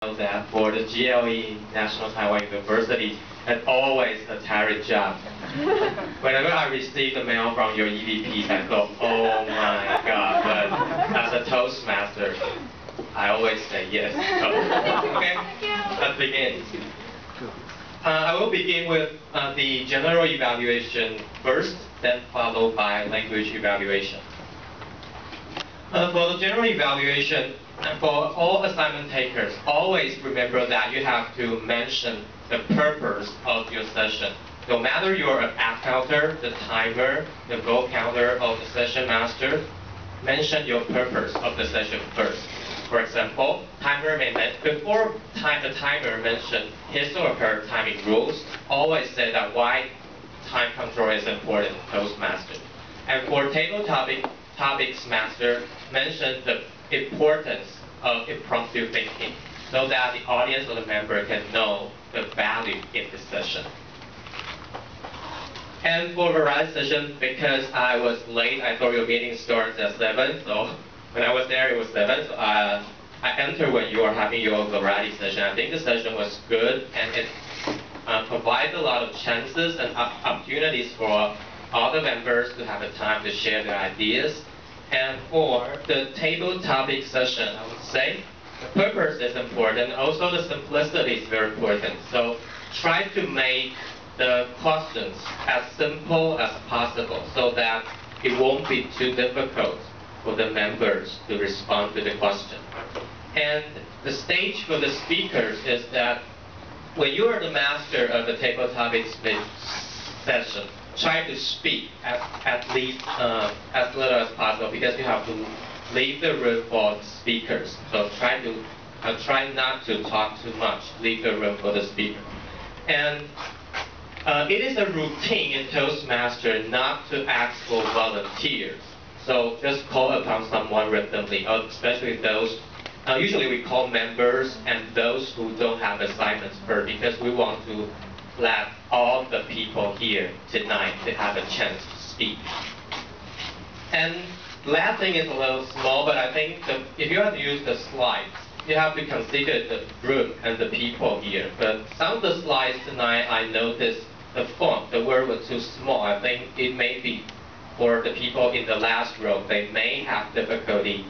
that for the GLE National Taiwan University, it's always a tiring job. Whenever I receive the mail from your EVPs, I go, oh my God, but as a Toastmaster, I always say yes. So, okay, let's begin. I will begin with the general evaluation first, then followed by language evaluation. For the general evaluation, for all assignment takers, always remember that you have to mention the purpose of your session. No matter you're an app counter, the timer, the goal counter, or the session master, mention your purpose of the session first. For example, before the timer mention his or her timing rules, always say that why time control is important, Toastmaster. And for table topics master, mention the importance of impromptu thinking so that the audience or the member can know the value in the session. And for variety session, because I was late, I thought your meeting starts at 7, so when I was there it was 7, so I entered when you are having your variety session. I think the session was good, and it provides a lot of chances and opportunities for all the members to have a time to share their ideas. And for the table topic session, I would say the purpose is important. Also, the simplicity is very important. So try to make the questions as simple as possible so that it won't be too difficult for the members to respond to the question. And the stage for the speakers is that when you are the master of the table topics session, try to speak at least as little as possible, because you have to leave the room for the speakers. So try not to talk too much. Leave the room for the speaker. And it is a routine in Toastmaster not to ask for volunteers. So just call upon someone randomly, especially those. Usually we call members and those who don't have assignments first, because we want to let all the people here tonight to have a chance to speak. And last thing is a little small, but I think if you have to use the slides, you have to consider the group and the people here. But some of the slides tonight, I noticed the font, the word was too small. I think it may be for the people in the last row, they may have difficulty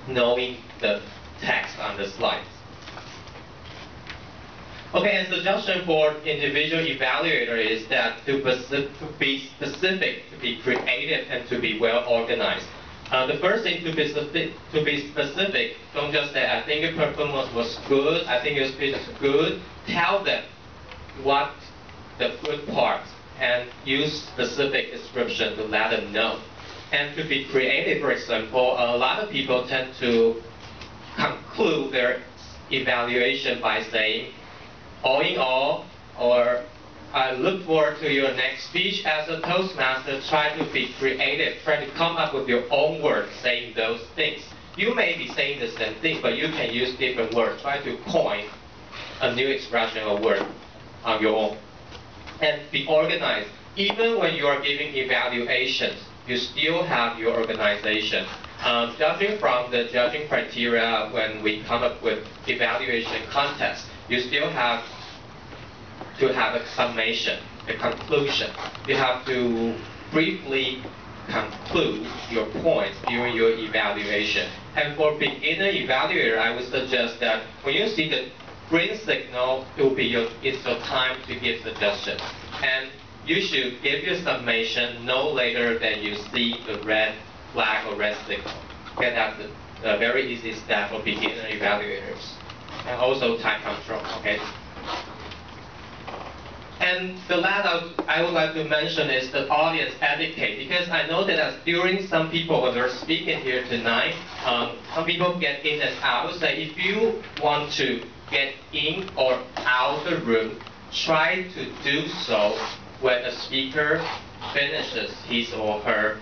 knowing the text on the slides. Okay, and suggestion for individual evaluator is that to be specific, to be creative, and to be well organized. The first thing to be specific, don't just say, I think your performance was good, I think your speech is good. Tell them what the good parts and use specific description to let them know. And to be creative, for example, a lot of people tend to conclude their evaluation by saying, all in all, or I look forward to your next speech. As a Toastmaster, try to be creative. Try to come up with your own words saying those things. You may be saying the same thing, but you can use different words. Try to coin a new expression or word on your own. And be organized. Even when you are giving evaluations, you still have your organization. Judging from the judging criteria when we come up with evaluation contests, you still have to have a summation, a conclusion. You have to briefly conclude your points during your evaluation. And for beginner evaluator, I would suggest that when you see the green signal, it's your time to give suggestions. And you should give your summation no later than you see the red flag or red signal. Okay, that's a very easy step for beginner evaluators. And also time control, okay? And the last I would like to mention is the audience etiquette, because I know that as during some people when they're speaking here tonight, some people get in and out. I would say if you want to get in or out of the room, try to do so when a speaker finishes his or her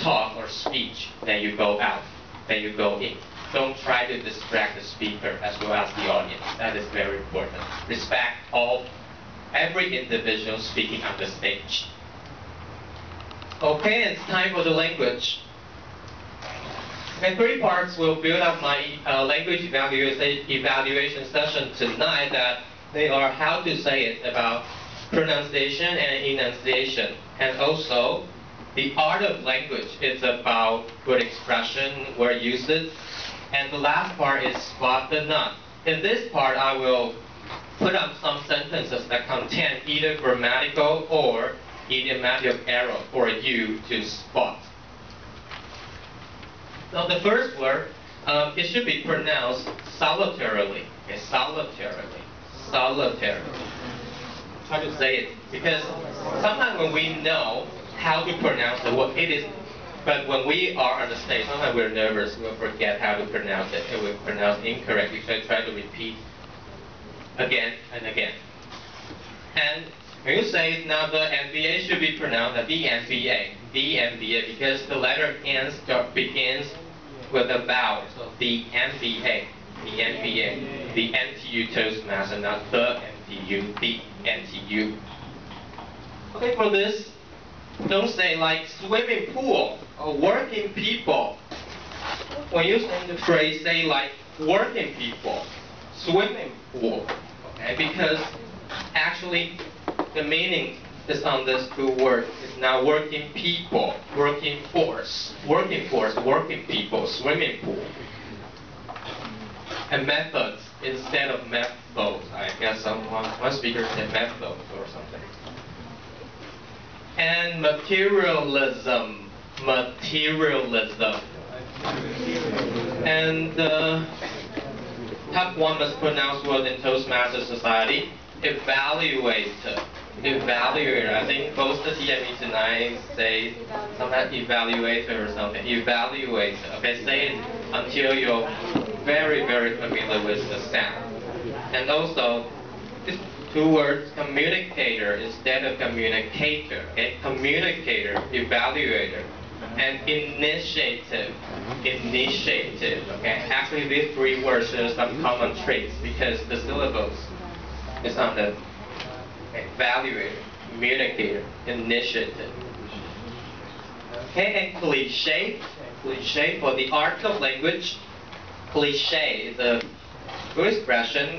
talk or speech, then you go out, then you go in. Don't try to distract the speaker as well as the audience. That is very important. Respect every individual speaking on the stage. Okay, it's time for the language. And three parts will build up my language evaluation session tonight. That they are how to say it about pronunciation and enunciation, and also the art of language. It's about good expression, word usage, and the last part is spot the knot. In this part, I will put up some sentences that contain either grammatical or idiomatic error for you to spot. Now the first word, it should be pronounced solitarily. Okay, solitarily. Solitarily. How to say it? Because sometimes when we know how to pronounce the word, it is, but when we are on the stage, sometimes we're nervous, we'll forget how to pronounce it, and we'll pronounce incorrectly, so I try to repeat again and again. And when you say it now, the MBA should be pronounced the MBA, because the letter N begins with a vowel, so the MBA, the NTU Toastmaster, not the NTU, the NTU. Okay, for this, don't say like swimming pool or working people. When you say the phrase, say like working people, swimming pool, okay? Because actually the meaning is on this two words. It's now working people, working force, working people, swimming pool. And methods instead of methods. I guess one speaker said methods or something. And materialism. And top one must pronounce word in Toastmaster Society. Evaluator. I think both the TME tonight say sometimes evaluator or something. Evaluator. Okay, say it until you're very, very familiar with the sound. And also, this two words, communicator instead of communicator. Okay, communicator, evaluator, and initiative. Okay, actually these three words share some common traits because the syllables is on the evaluator, communicator, initiative. Okay, and cliche for the art of language. Cliche is a good expression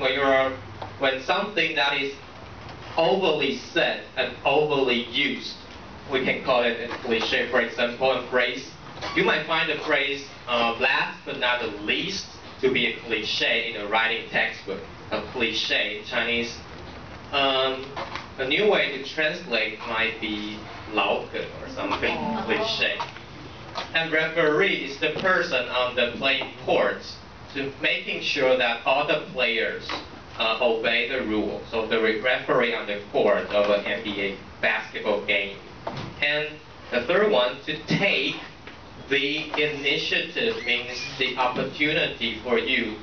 when something that is overly said and overly used. We can call it a cliche. For example, a phrase. You might find the phrase last but not the least to be a cliche in a writing textbook. A cliche in Chinese. A new way to translate might be 老梗 or something cliche. And referee is the person on the playing courts to making sure that all the players obey the rules. So the referee on the court of an NBA basketball game. And the third one, to take the initiative means the opportunity for you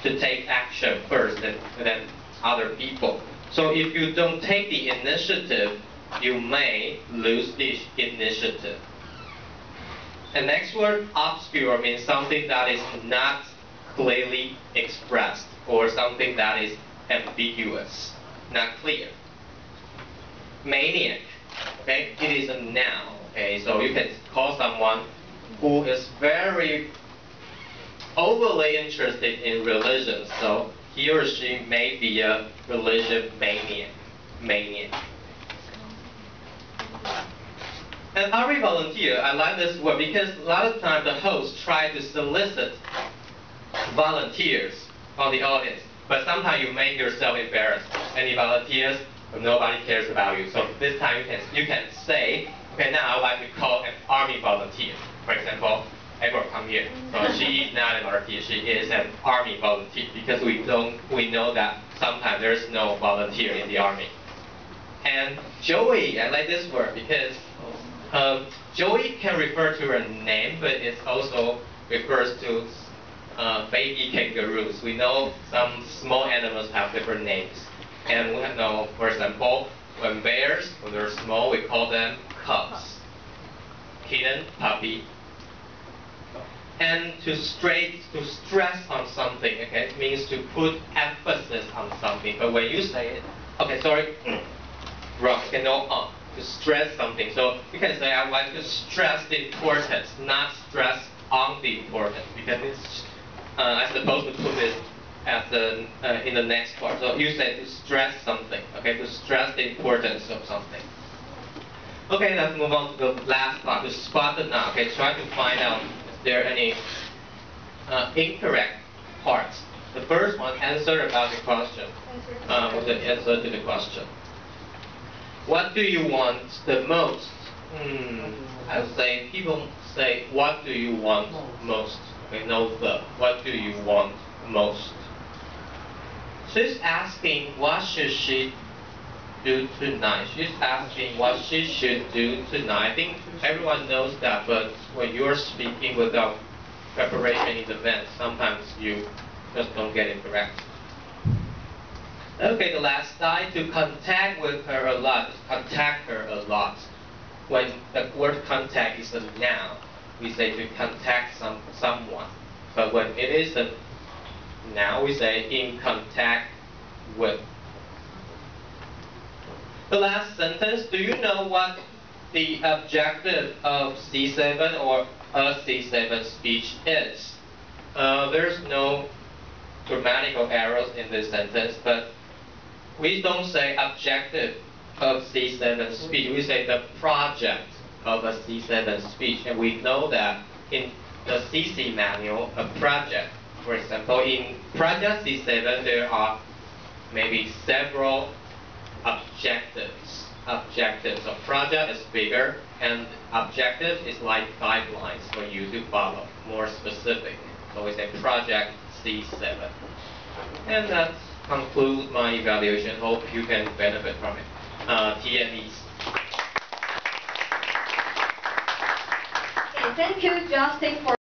to take action first and then other people. So if you don't take the initiative, you may lose the initiative. And next word, obscure, means something that is not clearly expressed or something that is ambiguous, not clear. Maniac, okay, it is a noun, okay, so you can call someone who is very overly interested in religion, so he or she may be a religion maniac. And army volunteer, I like this word because a lot of times the hosts try to solicit volunteers from the audience, but sometimes you make yourself embarrassed. Any volunteers? Nobody cares about you. So this time you can say, okay, now I would like to call an army volunteer. For example, April, come here. So she is not an volunteer, she is an army volunteer because we know that sometimes there's no volunteer in the army. And Joey, I like this word because Joey can refer to a name, but it also refers to baby kangaroos. We know some small animals have different names. And we know, for example, when bears, when they're small, we call them cubs. Kitten, puppy. And to stress on something, okay, it means to put emphasis on something. But when you say it, okay, sorry, wrong, okay, to stress something. So you can say, I want to stress the importance, not stress on the importance, because it's I'm supposed to put it at the in the next part. So you say to stress something, okay, to stress the importance of something. Okay, let's move on to the last part, to spot the noun. Okay, try to find out if there are any incorrect parts. The first one, answer about the question. With the answer to the question. What do you want the most? I would say people say, what do you want most? Okay, no the. What do you want most? She's asking what should she do tonight. She's asking what she should do tonight. I think everyone knows that, but when you're speaking without preparation in advance, sometimes you just don't get it correct. Okay, the last slide, to contact with her a lot. Contact her a lot. When the word contact is a noun, we say to contact someone. But when it is a noun, we say in contact with. The last sentence, do you know what the objective of C7 or a C7 speech is? There's no grammatical errors in this sentence, but we don't say objective of C7 speech. We say the project of a C7 speech. And we know that in the CC manual, a project, for example, in project C7, there are maybe several objectives. So project is bigger, and objective is like guidelines for you to follow, more specific. So we say project C7. And that concludes my evaluation. Hope you can benefit from it. GE&Es. Okay, thank you, Justin, for